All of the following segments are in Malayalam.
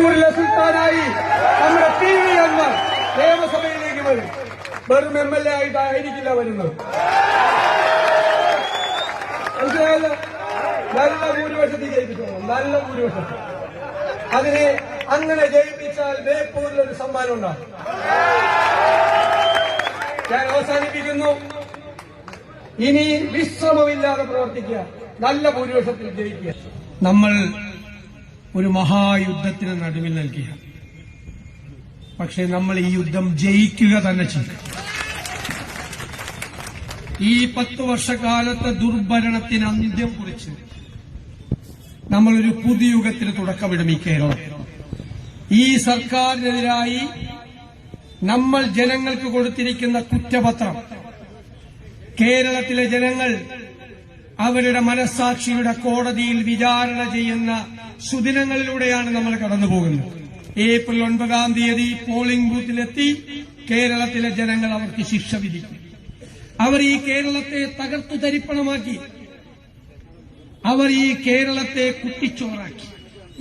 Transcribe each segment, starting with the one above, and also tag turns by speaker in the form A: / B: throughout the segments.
A: സുൽത്താനായി നമ്മുടെ PV അൻവർ നിയമസഭയിലേക്ക് വരും. വെറും MLA ആയിട്ടായിരിക്കില്ല വരുന്നത്. നല്ല ഭൂരിപക്ഷത്തിൽ ജയിപ്പിച്ചോളാം. നല്ല ഭൂരിപക്ഷത്തിൽ. അതിനെ അങ്ങനെ ജയിപ്പിച്ചാൽ ബേപ്പൂരിലൊരു സമ്മാനം ഉണ്ടാകും. ഞാൻ അവസാനിപ്പിക്കുന്നു. ഇനി വിശ്രമമില്ലാതെ പ്രവർത്തിക്കുക. നല്ല ഭൂരിപക്ഷത്തിൽ ജയിക്കുക. നമ്മൾ ഒരു മഹായുദ്ധത്തിന് നടുവിൽ നൽകിയ, പക്ഷെ നമ്മൾ ഈ യുദ്ധം ജയിക്കുക തന്നെ ചെയ്യും. ഈ 10 വർഷക്കാലത്തെ ദുർഭരണത്തിന് അന്ത്യം കുറിച്ച് നമ്മളൊരു പുതുയുഗത്തിന് തുടക്കമിടും. ഈ കേരളം ഈ സർക്കാരിനെതിരായി നമ്മൾ ജനങ്ങൾക്ക് കൊടുത്തിരിക്കുന്ന കുറ്റപത്രം കേരളത്തിലെ ജനങ്ങൾ അവരുടെ മനസ്സാക്ഷിയുടെ കോടതിയിൽ വിചാരണ ചെയ്യുന്ന സുദിനങ്ങളിലൂടെയാണ് നമ്മൾ കടന്നുപോകുന്നത്. ഏപ്രിൽ 9-ാം തീയതി പോളിംഗ് ബൂത്തിലെത്തി കേരളത്തിലെ ജനങ്ങൾ അവർക്ക് ശിക്ഷ വിധിക്കും. അവർ ഈ കേരളത്തെ തകർത്തു തരിപ്പണമാക്കി. അവർ ഈ കേരളത്തെ കുട്ടിച്ചോറാക്കി.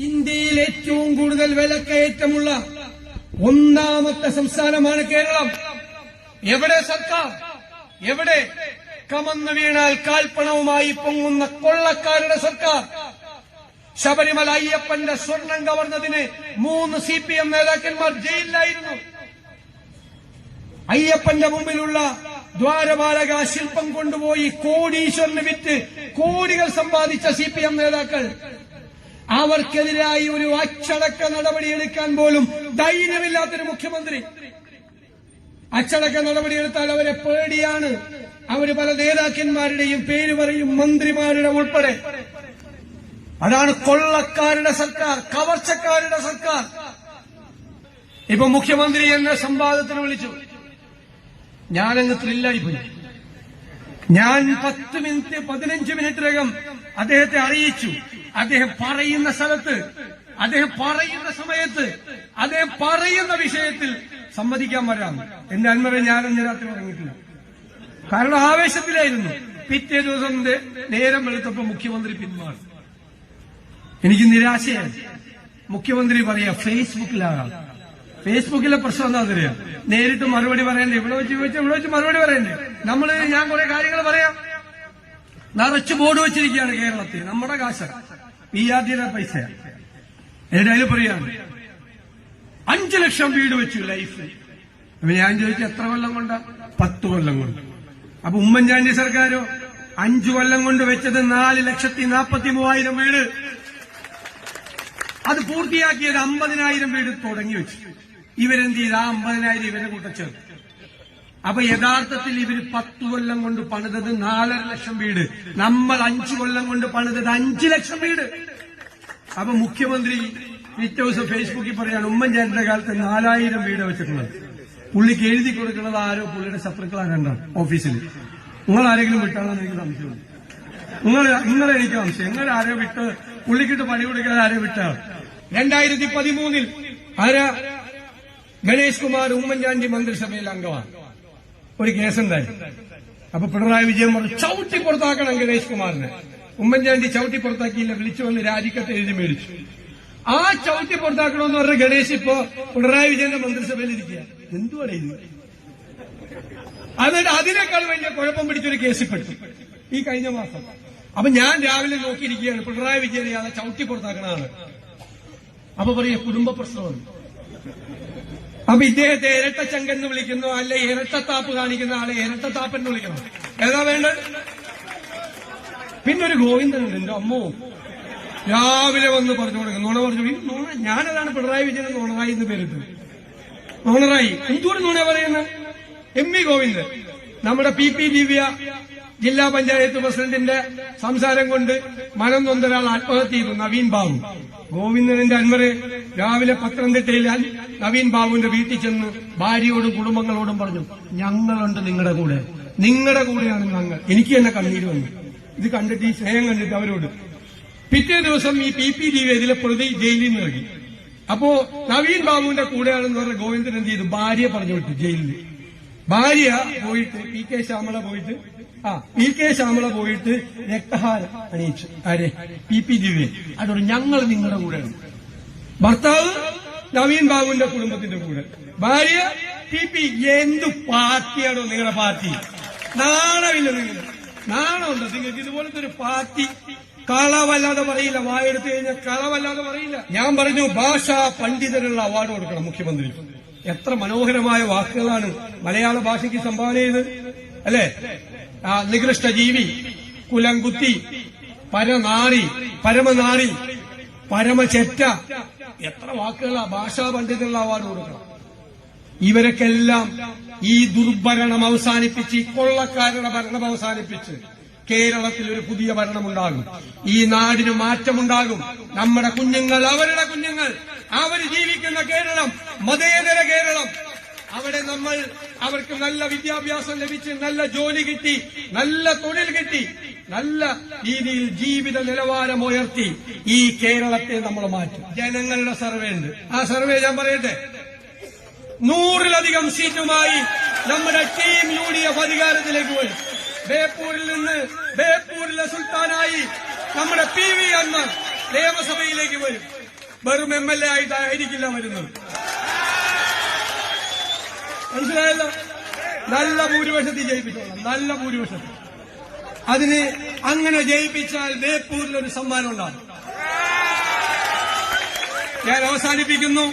A: ഇന്ത്യയിൽ ഏറ്റവും കൂടുതൽ വിലക്കയറ്റമുള്ള 1ാമത്തെ സംസ്ഥാനമാണ് കേരളം. എവിടെ സർക്കാർ? എവിടെ? കമന്നു വീണാൽ കാൽപ്പണവുമായി പൊങ്ങുന്ന കൊള്ളക്കാരുടെ സർക്കാർ. ശബരിമല അയ്യപ്പന്റെ സ്വർണം കവർന്നതിന് 3 CPM നേതാക്കന്മാർ ജയിലിലായിരുന്നു. അയ്യപ്പന്റെ മുമ്പിലുള്ള ദ്വാരപാലക ശില്പം കൊണ്ടുപോയി കോടീശ്വരന് വിറ്റ് കോടികൾ സമ്പാദിച്ച CPM നേതാക്കൾ. അവർക്കെതിരായി ഒരു അച്ചടക്ക നടപടിയെടുക്കാൻ പോലും ധൈര്യമില്ലാത്തൊരു മുഖ്യമന്ത്രി. അച്ചടക്ക നടപടിയെടുത്താൽ അവരെ പേടിയാണ്. അവര് പല നേതാക്കന്മാരുടെയും പേര് പറയും, മന്ത്രിമാരുടെ ഉൾപ്പെടെ. അതാണ് കൊള്ളക്കാരുടെ സർക്കാർ, കവർച്ചക്കാരുടെ സർക്കാർ. ഇപ്പൊ മുഖ്യമന്ത്രി എന്നെ സംവാദത്തിന് വിളിച്ചു. ഞാനങ്ങ് ത്രില്ലായിപ്പോയി. ഞാൻ 10 മിനിറ്റ് 15 മിനിറ്റിനകം അദ്ദേഹത്തെ അറിയിച്ചു. അദ്ദേഹം പറയുന്ന സ്ഥലത്ത്, അദ്ദേഹം പറയുന്ന സമയത്ത്, അദ്ദേഹം പറയുന്ന വിഷയത്തിൽ സമ്മതിക്കാൻ വരാം. എന്റെ അന്മരെ ഞാനന്ന് രാത്രി ഉറങ്ങിയിട്ടില്ല. കാരണം ആവേശത്തിലായിരുന്നു. പിറ്റേ ദിവസം നേരം വെളുത്തപ്പോ മുഖ്യമന്ത്രി പിന്മാറി. എനിക്ക് നിരാശയായി. മുഖ്യമന്ത്രി പറയാ ഫേസ്ബുക്കിലാകാം. ഫേസ്ബുക്കിലെ പ്രശ്നം എന്താ അറിയാം? നേരിട്ട് മറുപടി പറയണ്ടേ? ഇവിടെ വെച്ച് ചോദിച്ചാൽ ഇവിടെ വെച്ച് മറുപടി പറയണ്ടേ? ഞാൻ കുറെ കാര്യങ്ങൾ പറയാം. നിറച്ച് ബോർഡ് വെച്ചിരിക്കുകയാണ് കേരളത്തിൽ. നമ്മുടെ കാശ PRDയുടെ പൈസ. ഏതായാലും പറയാണ് 5 ലക്ഷം വീട് വെച്ചു ലൈഫ്. അപ്പൊ ഞാൻ ചോദിച്ചു എത്ര കൊല്ലം കൊണ്ടാ? 10 കൊല്ലം കൊണ്ട്. അപ്പൊ ഉമ്മൻചാണ്ടി സർക്കാരോ 5 കൊല്ലം കൊണ്ട് വെച്ചത് 4,43,000 വീട്. അത് പൂർത്തിയാക്കിയത് 50,000 വീട് തുടങ്ങി വെച്ചു. ഇവരെന്ത് ചെയ്ത്? ആ 50,000 ഇവരെ കൂട്ടച്ചേർത്ത്. അപ്പൊ യഥാർത്ഥത്തിൽ ഇവര് 10 കൊല്ലം കൊണ്ട് പണിതത് 4.5 ലക്ഷം വീട്. നമ്മൾ 5 കൊല്ലം കൊണ്ട് പണിതത് 5 ലക്ഷം വീട്. അപ്പൊ മുഖ്യമന്ത്രി പിറ്റേ ദിവസം ഫേസ്ബുക്കിൽ പറയാണ് ഉമ്മൻചാണ്ടിയുടെ കാലത്ത് 4,000 വീട് വെച്ചിട്ടുള്ളത്. പുള്ളിക്ക് എഴുതി കൊടുക്കുന്നത് ആരോ പുള്ളിയുടെ ശത്രുക്കളാണ് കണ്ടാണ് ഓഫീസിൽ. നിങ്ങൾ ആരെങ്കിലും വിട്ടാണെന്ന് എനിക്ക് സംശയമുണ്ട്. നിങ്ങളെനിക്ക് സംശയം. നിങ്ങൾ ആരോ വിട്ട് പുള്ളിക്കിട്ട് പണി കൊടുക്കാൻ ആരോ വിട്ടാണ്. 2013 ആരാ? ഗണേഷ് കുമാർ ഉമ്മൻചാണ്ടി മന്ത്രിസഭയിൽ അംഗമാണ്. ഒരു കേസുണ്ടായി. അപ്പൊ പിണറായി വിജയൻ പറഞ്ഞു ചവിട്ടി പുറത്താക്കണം ഗണേഷ് കുമാറിനെ. ഉമ്മൻചാണ്ടി ചവിട്ടി പുറത്താക്കിയില്ല. വിളിച്ചു വന്ന് രാജിക്കത്ത് എഴുതി മേടിച്ചു. ആ ചവിട്ടി പുറത്താക്കണമെന്ന് പറഞ്ഞ ഗണേഷ് ഇപ്പോ പിണറായി വിജയന്റെ മന്ത്രിസഭയിൽ ഇരിക്കുക. എന്തുവാണ് ഇത്? എന്നിട്ട് അതിനേക്കാൾ വലിയ കുഴപ്പം പിടിച്ചൊരു കേസിൽപ്പെട്ടു ഈ കഴിഞ്ഞ മാസം. അപ്പൊ ഞാൻ രാവിലെ നോക്കിയിരിക്കുകയാണ് പിണറായി വിജയൻ ഇയാളെ ചവിട്ടി പുറത്താക്കണതാണ്. അപ്പൊ പറയുക കുടുംബ പ്രശ്നമാണ്. അപ്പൊ ഇദ്ദേഹത്തെ ഇരട്ടച്ചങ്കെന്ന് വിളിക്കുന്നു, അല്ലെ ഇരട്ടത്താപ്പ് കാണിക്കുന്ന ആളെ ഇരട്ടത്താപ്പെന്ന് വിളിക്കണം. ഏതാ വേണ്ടത്? പിന്നൊരു ഗോവിന്ദനുണ്ട്. എന്റെ അമ്മോ, രാവിലെ വന്ന് പറഞ്ഞു കൊടുക്കും നുണ പറഞ്ഞു. ഞാനതാണ് പിണറായി വിജയൻ നുണറായി എന്ന് പേരിട്ടത്. നുണറായി എന്തുകൊണ്ട് നുണ പറയുന്നത്? MV ഗോവിന്ദൻ നമ്മുടെ PP ദിവ്യ ജില്ലാ പഞ്ചായത്ത് പ്രസിഡന്റിന്റെ സംസാരം കൊണ്ട് മനം നൊന്തൊരാൾ ആത്മഹത്യ ചെയ്തു. നവീൻ ബാബു. ഗോവിന്ദന്റെ അൻവരെ രാവിലെ പത്തനംതിട്ടയിൽ നവീൻ ബാബുവിന്റെ വീട്ടിൽ ചെന്ന് ഭാര്യയോടും കുടുംബങ്ങളോടും പറഞ്ഞു ഞങ്ങളുണ്ട് നിങ്ങളുടെ കൂടെ, നിങ്ങളുടെ കൂടെയാണ് ഞങ്ങൾ. എനിക്ക് തന്നെ കണ്ണീര് വന്നു ഇത് കണ്ടിട്ട്, ഈ സ്നേഹം കണ്ടിട്ട് അവരോട്. പിറ്റേ ദിവസം ഈ PP ദിവ്യ ഇതിലെ പ്രതി ജയിലിൽ നിന്ന് ഇറങ്ങി. അപ്പോ നവീൻ ബാബുവിന്റെ കൂടെയാണെന്ന് പറഞ്ഞ ഗോവിന്ദൻ എന്ത് ചെയ്തു? ഭാര്യയെ പറഞ്ഞു വിട്ടു ജയിലിൽ. ഭാര്യ പോയിട്ട് PK ശ്യാമള പോയിട്ട് രക്തഹാരം അണിയിച്ചു. ആരെ? PP ദിവ്യ. അതോട് ഞങ്ങൾ നിങ്ങളുടെ കൂടെയാണ്. ഭർത്താവ് നവീൻ ബാബുവിന്റെ കുടുംബത്തിന്റെ കൂടെ, ഭാര്യ PP. എന്തു പാർട്ടിയാണോ നിങ്ങളുടെ പാർട്ടി? നാണമില്ല നിങ്ങൾ, നാണമുണ്ടോ നിങ്ങൾക്ക്? ഇതുപോലത്തെ ഒരു പാർട്ടി കളവല്ലാതെ പറയില്ല, വായെടുത്തു കഴിഞ്ഞാൽ കളവല്ലാതെ പറയില്ല. ഞാൻ പറഞ്ഞു ഭാഷാ പണ്ഡിതനുള്ള അവാർഡ് കൊടുക്കണം മുഖ്യമന്ത്രി. എത്ര മനോഹരമായ വാക്കുകളാണ് മലയാള ഭാഷയ്ക്ക് സംഭാവന ചെയ്ത്, അല്ലെ? നികൃഷ്ട ജീവി, കുലംകുത്തി, പരനാറി, പരമനാറി, പരമചെറ്റ, എത്ര വാക്കുകളാ ഭാഷാ പണ്ഡിതനുള്ള അവാർഡ് കൊടുക്കണം. ഇവരൊക്കെല്ലാം ഈ ദുർഭരണം അവസാനിപ്പിച്ച്, ഈ കൊള്ളക്കാരുടെ ഭരണം അവസാനിപ്പിച്ച് കേരളത്തിൽ ഒരു പുതിയ ഭരണമുണ്ടാകും. ഈ നാടിന് മാറ്റമുണ്ടാകും. നമ്മുടെ കുഞ്ഞുങ്ങൾ, അവരുടെ കുഞ്ഞുങ്ങൾ, അവർ ജീവിക്കുന്ന കേരളം മതേതര കേരളം. അവിടെ അവർക്ക് നല്ല വിദ്യാഭ്യാസം ലഭിച്ച്, നല്ല ജോലി കിട്ടി, നല്ല തൊഴിൽ കിട്ടി, നല്ല രീതിയിൽ ജീവിത നിലവാരം ഉയർത്തി ഈ കേരളത്തെ നമ്മൾ മാറ്റും. ജനങ്ങളുടെ സർവേ ഉണ്ട്. ആ സർവേ ഞാൻ പറയട്ടെ. 100-ലധികം സീറ്റുമായി നമ്മുടെ ടീം UDF അധികാരത്തിലേക്ക് വരും. ബേപ്പൂരിൽ നിന്ന്, ബേപ്പൂരിലെ സുൽത്താനായി നമ്മുടെ PV അന്ന് നിയമസഭയിലേക്ക് വരും. വെറും MLA ആയിട്ടായിരിക്കില്ല വരുന്നത്, മനസ്സിലായല്ലോ? നല്ല ഭൂരിപക്ഷത്തിൽ ജയിപ്പിച്ചോളാം, നല്ല ഭൂരിപക്ഷത്തിൽ. അതിന് അങ്ങനെ ജയിപ്പിച്ചാൽ ബേപ്പൂരിലൊരു സമ്മാനം ഉണ്ടാകും. ഞാൻ അവസാനിപ്പിക്കുന്നു.